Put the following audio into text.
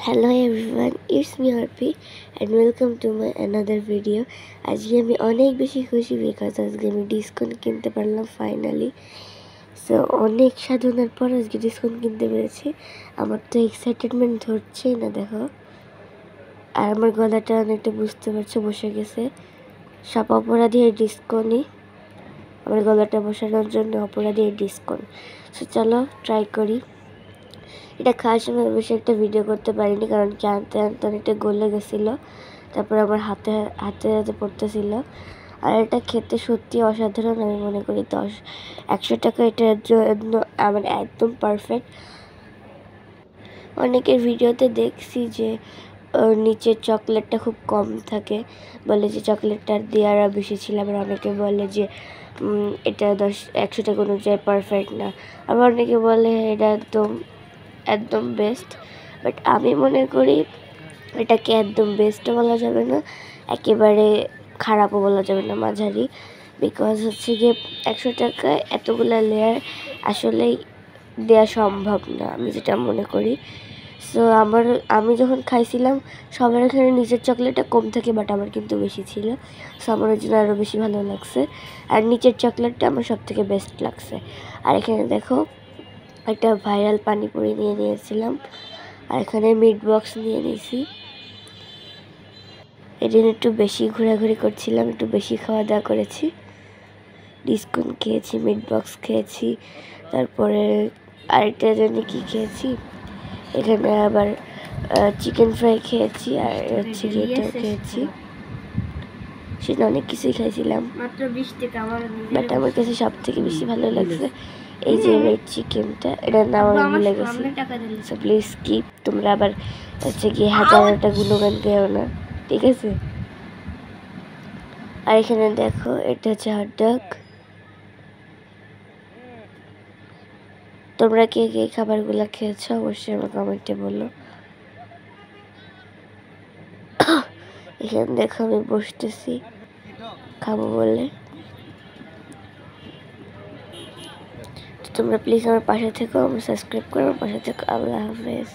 Hello everyone, it's me Arpi and welcome to my another video. আজকে আমি অনেক বেশি খুশি বিকজ আজকে আমি ডিসকাউন্ট কিনতে পারলাম ফাইনালি। সো অনেক সাধনার পর আজকে ডিসকাউন্ট কিনতে পেরেছি। আমার তো এক্সাইটেডমেন্ট ধরছেই না দেখো, আর আমার গলাটা অনেকটা বুঝতে পারছো বসে গেছে। সব অপরাধী এই ডিসকাউন্টই, আমার গলাটা বসানোর জন্য অপরাধী এই ডিসকাউন্ট। সো চলো ট্রাই করি। এটা খাওয়ার সময় অবশ্যই একটা ভিডিও করতে পারিনি, কারণ কি আনতে আনতে অনেকটা গলে গেছিলো, তারপর আমার হাতে হাতে পড়তেছিল। আর এটা খেতে সত্যি অসাধারণ। আমি মনে করি 100 টাকা এটার জন্য আমার একদম পারফেক্ট। অনেকের ভিডিওতে দেখছি যে নিচের চকলেটটা খুব কম থাকে, বলে যে চকলেটটা দিয়ে আরও বেশি ছিল। আবার অনেকে বলে যে এটা 100 টাকা অনুযায়ী পারফেক্ট না। আবার অনেকে বলে এটা একদম বেস্ট। বাট আমি মনে করি এটাকে একদম বেস্টও বলা যাবে না, একেবারে খারাপও বলা যাবে না, মাঝারি। বিকজ হচ্ছে গিয়ে 100 টাকায় এতগুলো লেয়ার আসলেই দেওয়া সম্ভব না, আমি যেটা মনে করি। সো আমি যখন খাইছিলাম সবার এখানে নিচের চকলেটটা কম থাকে, বাট আমার কিন্তু বেশি ছিল। সো আমার ওই জন্য আরও বেশি ভালো লাগছে। আর নিচের চকলেটটা আমার সব থেকে বেস্ট লাগছে। আর এখানে দেখো একটা ভাইরাল পানিপুরি নিয়ে নিয়েছিলাম, আর এখানে মিট বক্স নিয়ে নিয়েছি। এদিন একটু বেশি ঘোরাঘুরি করছিলাম, একটু বেশি খাওয়া দাওয়া করেছি। ডিসকাউন্ট খেয়েছি, মিট বক্স খেয়েছি, তারপরে আরেকটা জানি কি খেয়েছি, এখানে আবার চিকেন ফ্রাই খেয়েছি, আর হচ্ছে এটাও খেয়েছি। সেটা অনেক কিছুই খাইছিলাম, বাট আমার কাছে সব থেকে বেশি ভালো লাগছে এই যে রেড চিকেনটা। এটার নাম আমি ভুলে গেছি। সো প্লিজ স্কিপ, তোমরা আবার হচ্ছে গিয়ে হাজারটা গুণগান গেও না, ঠিক আছে? আর এখানে দেখো এটা হচ্ছে হটডগ। তোমরা কে কে খাবারগুলো খেয়েছো অবশ্যই আমার কমেন্টে বলো। এখানে দেখো আমি বসতেছি খাবো বলে। তোমরা প্লিজ আমার পাশে থেকো, আমার সাবস্ক্রাইব করো, আমার পাশে থেকো। আল্লাহ হাফেজ।